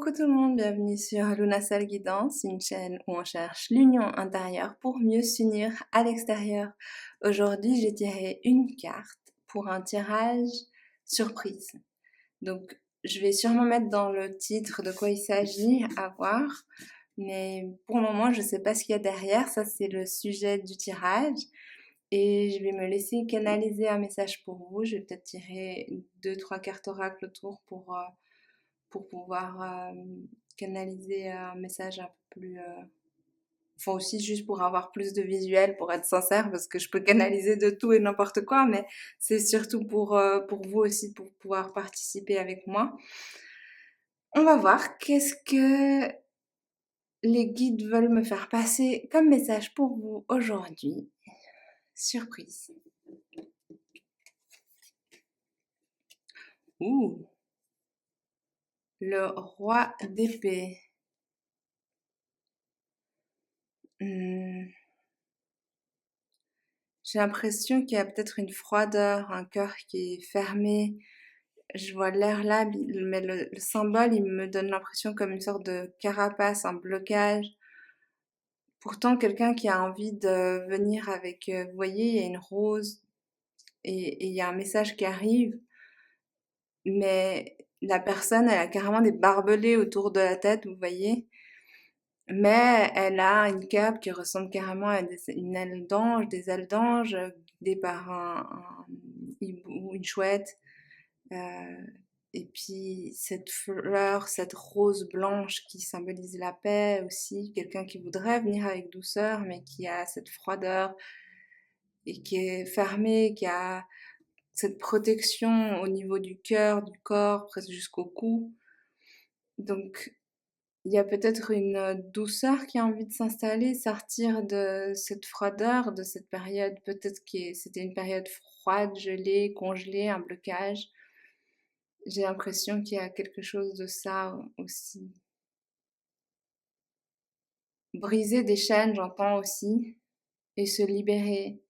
Coucou tout le monde, bienvenue sur Lunasol Guidance, une chaîne où on cherche l'union intérieure pour mieux s'unir à l'extérieur. Aujourd'hui, j'ai tiré une carte pour un tirage surprise. Donc, je vais sûrement mettre dans le titre de quoi il s'agit, à voir. Mais pour le moment, je ne sais pas ce qu'il y a derrière. Ça, c'est le sujet du tirage. Et je vais me laisser canaliser un message pour vous. Je vais peut-être tirer 2, 3 cartes oracle autour pour pouvoir canaliser un message un peu plus... Enfin aussi juste pour avoir plus de visuel, pour être sincère, parce que je peux canaliser de tout et n'importe quoi, mais c'est surtout pour vous aussi, pour pouvoir participer avec moi. On va voir qu'est-ce que les guides veulent me faire passer comme message pour vous aujourd'hui. Surprise. Ouh, le roi d'épée. J'ai l'impression qu'il y a peut-être une froideur, un cœur qui est fermé. Je vois l'air là, mais le symbole, il me donne l'impression comme une sorte de carapace, un blocage. Pourtant, quelqu'un qui a envie de venir avec, vous voyez, il y a une rose et il y a un message qui arrive, mais la personne, elle a carrément des barbelés autour de la tête, vous voyez. Mais elle a une cape qui ressemble carrément à une aile d'ange, des ailes d'ange, guidée par un hibou, une chouette. Euh, et puis cette fleur, cette rose blanche qui symbolise la paix aussi, quelqu'un qui voudrait venir avec douceur, mais qui a cette froideur et qui est fermé, qui a cette protection au niveau du cœur, du corps, presque jusqu'au cou. Donc il y a peut-être une douceur qui a envie de s'installer, sortir de cette froideur, de cette période, peut-être que c'était une période froide, gelée, congelée, un blocage. J'ai l'impression qu'il y a quelque chose de ça aussi. Briser des chaînes, j'entends aussi, et se libérer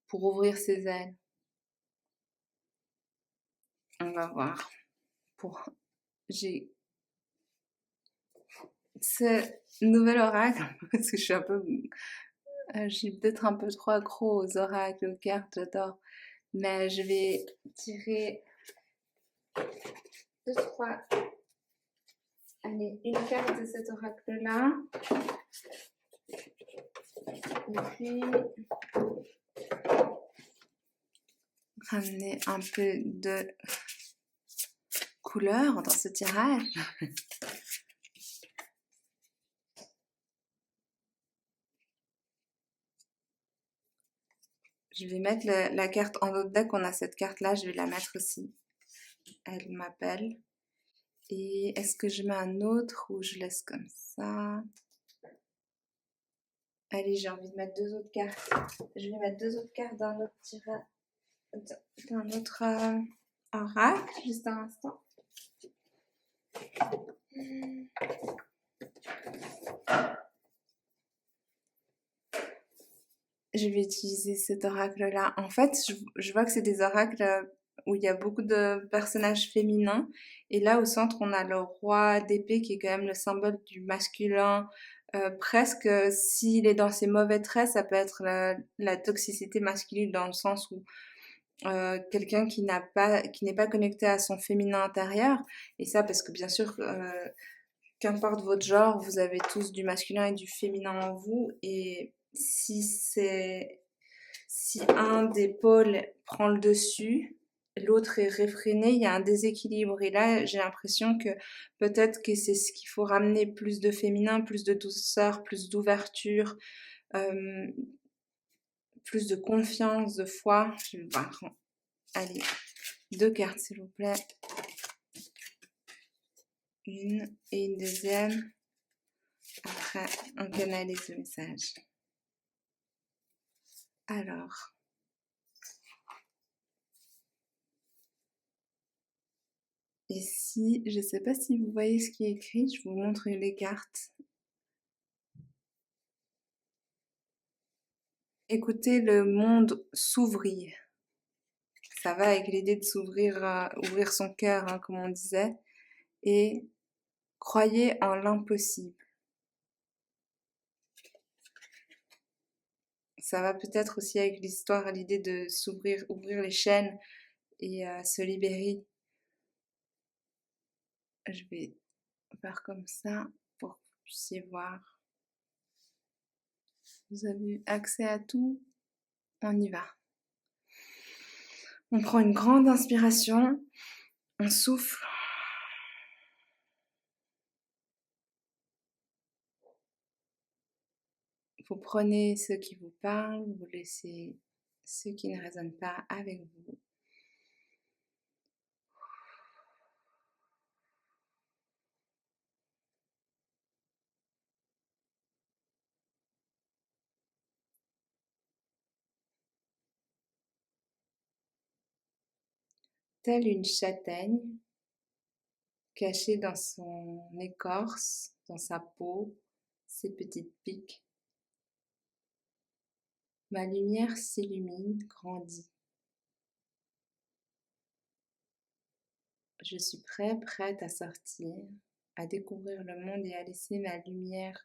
pour ouvrir ses ailes. On va voir. J'ai ce nouvel oracle, parce que je suis peut-être un peu trop accro aux oracles, aux cartes, j'adore. Mais je vais tirer 2, 3. Allez, une carte de cet oracle-là. Et puis, ramener un peu de couleur dans ce tirage. Je vais mettre la carte en autre deck. On a cette carte-là, je vais la mettre aussi. Elle m'appelle. Et est-ce que je mets un autre ou je laisse comme ça? Allez, j'ai envie de mettre 2 autres cartes. Je vais mettre 2 autres cartes d'un autre tirage, d'un autre oracle, juste un instant. Je vais utiliser cet oracle-là. En fait, je vois que c'est des oracles où il y a beaucoup de personnages féminins. Et là, au centre, on a le roi d'épée qui est quand même le symbole du masculin. Presque, s'il est dans ses mauvais traits, ça peut être la toxicité masculine dans le sens où quelqu'un qui n'est pas connecté à son féminin intérieur. Et ça, parce que bien sûr, qu'importe votre genre, vous avez tous du masculin et du féminin en vous. Et si un des pôles prend le dessus, l'autre est réfréné, il y a un déséquilibre. Et là, j'ai l'impression que peut-être que c'est ce qu'il faut ramener, plus de féminin, plus de douceur, plus d'ouverture, euh, plus de confiance, de foi. Je vais voir. Allez, 2 cartes s'il vous plaît. Une et une deuxième. Après, on canalise le message. Alors, ici, je ne sais pas si vous voyez ce qui est écrit, je vous montre les cartes. Écoutez le monde s'ouvrir. Ça va avec l'idée de s'ouvrir, ouvrir son cœur, hein, comme on disait. et croyez en l'impossible. Ça va peut-être aussi avec l'histoire, l'idée de ouvrir les chaînes et se libérer. Je vais faire comme ça pour que vous puissiez voir. Vous avez accès à tout, on y va. On prend une grande inspiration, on souffle. Vous prenez ceux qui vous parlent, vous laissez ceux qui ne résonnent pas avec vous. Telle une châtaigne cachée dans son écorce, dans sa peau, ses petites piques. Ma lumière s'illumine, grandit. Je suis prête à sortir, à découvrir le monde et à laisser ma lumière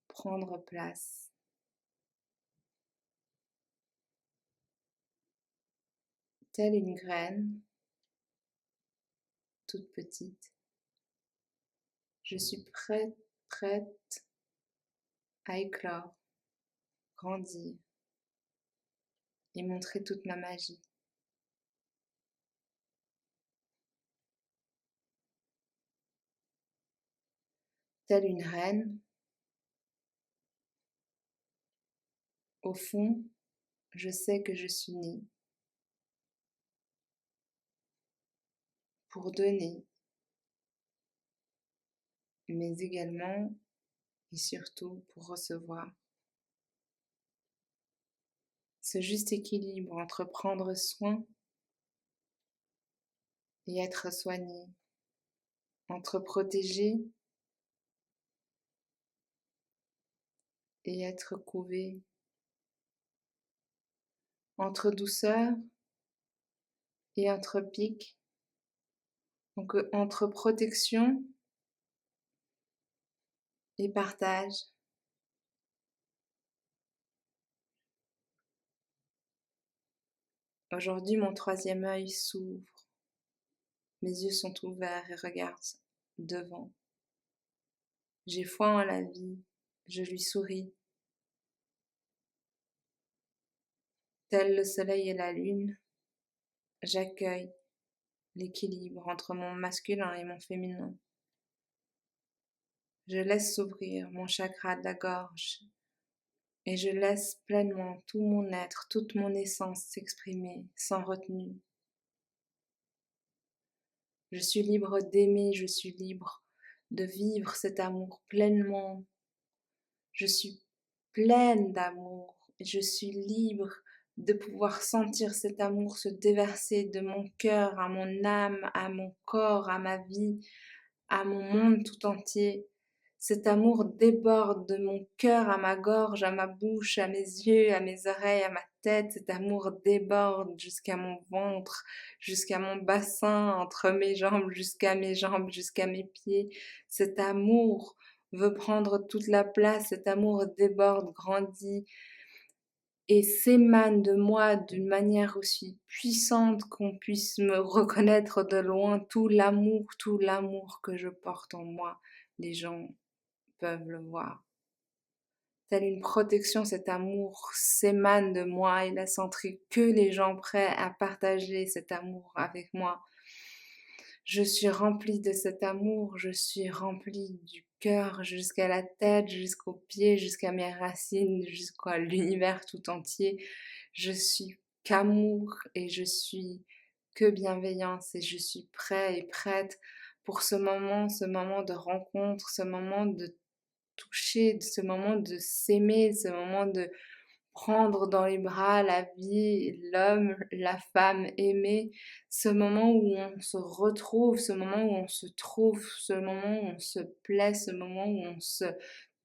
prendre place. Telle une graine, toute petite, je suis prête à éclore, grandir et montrer toute ma magie. Telle une reine, au fond, je sais que je suis née pour donner, mais également et surtout pour recevoir. Ce juste équilibre entre prendre soin et être soigné, entre protéger et être couvé, entre douceur et entre pique, donc entre protection et partage. Aujourd'hui, mon troisième œil s'ouvre, mes yeux sont ouverts et regardent devant. J'ai foi en la vie, je lui souris. Tel le soleil et la lune, j'accueille l'équilibre entre mon masculin et mon féminin. Je laisse s'ouvrir mon chakra de la gorge et je laisse pleinement tout mon être, toute mon essence s'exprimer sans retenue. Je suis libre d'aimer, je suis libre de vivre cet amour pleinement. Je suis pleine d'amour et je suis libre de pouvoir sentir cet amour se déverser de mon cœur à mon âme, à mon corps, à ma vie, à mon monde tout entier. Cet amour déborde de mon cœur à ma gorge, à ma bouche, à mes yeux, à mes oreilles, à ma tête. Cet amour déborde jusqu'à mon ventre, jusqu'à mon bassin, entre mes jambes, jusqu'à mes pieds. Cet amour veut prendre toute la place, cet amour déborde, grandit et s'émane de moi d'une manière aussi puissante qu'on puisse me reconnaître de loin tout l'amour que je porte en moi. Les gens peuvent le voir. Telle une protection, cet amour s'émane de moi, il a centré que les gens prêts à partager cet amour avec moi. Je suis remplie de cet amour, je suis remplie du cœur jusqu'à la tête, jusqu'aux pieds, jusqu'à mes racines, jusqu'à l'univers tout entier. Je suis qu'amour et je suis que bienveillance et je suis prêt et prête pour ce moment de rencontre, ce moment de toucher, ce moment de s'aimer, ce moment de prendre dans les bras la vie, l'homme, la femme aimée, ce moment où on se retrouve, ce moment où on se trouve, ce moment où on se plaît, ce moment où on se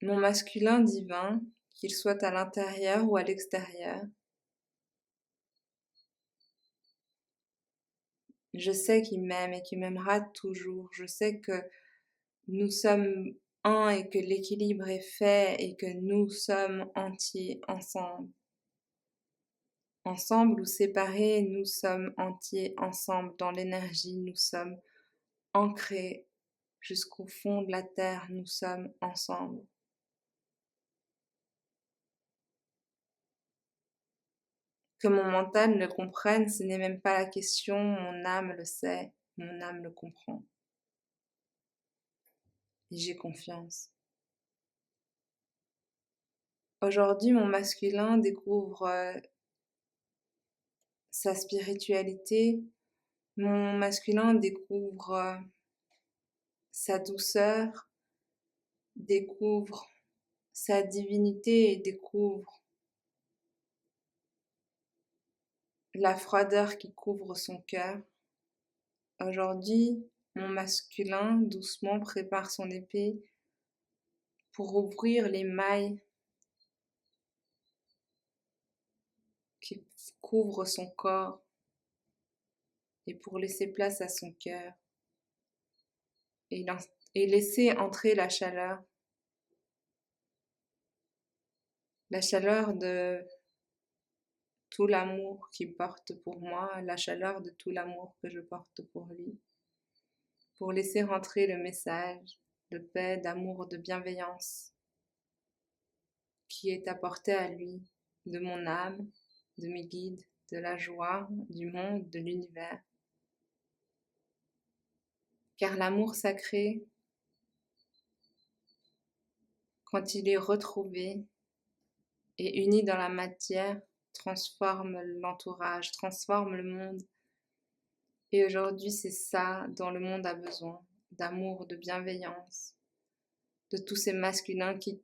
Mon masculin divin, qu'il soit à l'intérieur ou à l'extérieur, je sais qu'il m'aime et qu'il m'aimera toujours. Je sais que nous sommes un et que l'équilibre est fait et que nous sommes entiers ensemble. Ensemble ou séparés, nous sommes entiers ensemble dans l'énergie, nous sommes ancrés jusqu'au fond de la terre, nous sommes ensemble. Que mon mental le comprenne, ce n'est même pas la question, mon âme le sait, mon âme le comprend. Et j'ai confiance. Aujourd'hui, mon masculin découvre sa spiritualité, mon masculin découvre sa douceur, découvre sa divinité et découvre la froideur qui couvre son cœur. Aujourd'hui, mon masculin doucement prépare son épée pour ouvrir les mailles qui couvrent son corps et pour laisser place à son cœur et, laisser entrer la chaleur de tout l'amour qu'il porte pour moi, la chaleur de tout l'amour que je porte pour lui, pour laisser rentrer le message de paix, d'amour, de bienveillance qui est apporté à lui de mon âme, de mes guides, de la joie, du monde, de l'univers. Car l'amour sacré, quand il est retrouvé et uni dans la matière, transforme l'entourage, transforme le monde. Et aujourd'hui, c'est ça dont le monde a besoin, d'amour, de bienveillance, de tous ces masculins qui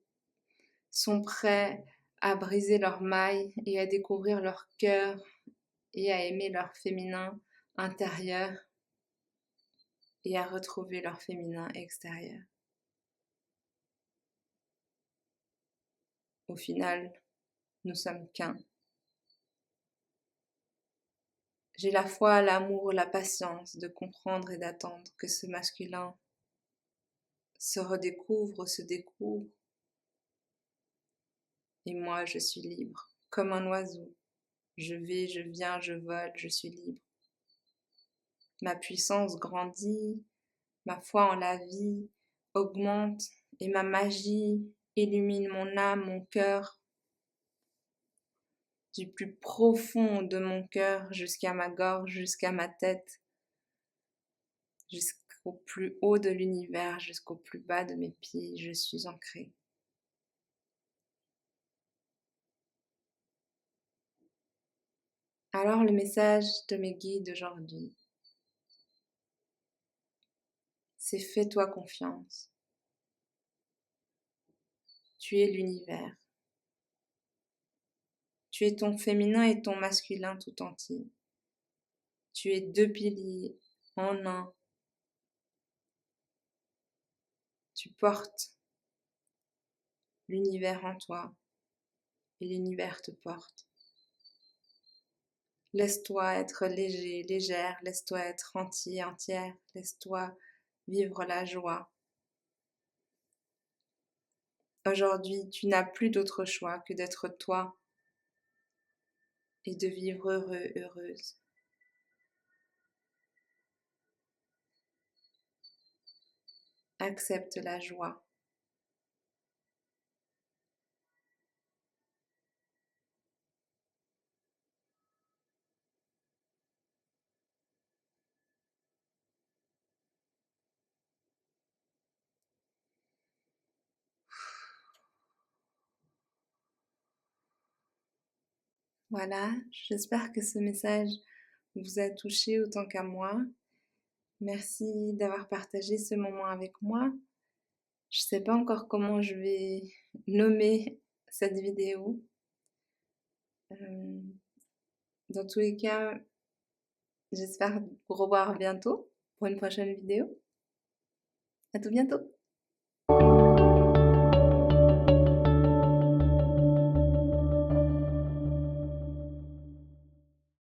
sont prêts à briser leurs mailles et à découvrir leur cœur et à aimer leur féminin intérieur et à retrouver leur féminin extérieur. Au final, nous sommes qu'un. J'ai la foi, l'amour, la patience de comprendre et d'attendre que ce masculin se redécouvre, se découvre. Et moi, je suis libre, comme un oiseau. Je vais, je viens, je vole, je suis libre. Ma puissance grandit, ma foi en la vie augmente et ma magie illumine mon âme, mon cœur, du plus profond de mon cœur jusqu'à ma gorge, jusqu'à ma tête, jusqu'au plus haut de l'univers, jusqu'au plus bas de mes pieds, je suis ancrée. Alors le message de mes guides aujourd'hui, c'est fais-toi confiance. Tu es l'univers. Tu es ton féminin et ton masculin tout entier. Tu es deux piliers en un. Tu portes l'univers en toi et l'univers te porte. Laisse-toi être léger, légère, laisse-toi être entier, entière, laisse-toi vivre la joie. Aujourd'hui, tu n'as plus d'autre choix que d'être toi et de vivre heureux, heureuse. Accepte la joie. Voilà, j'espère que ce message vous a touché autant qu'à moi. Merci d'avoir partagé ce moment avec moi. Je ne sais pas encore comment je vais nommer cette vidéo. Dans tous les cas, j'espère vous revoir bientôt pour une prochaine vidéo. À tout bientôt!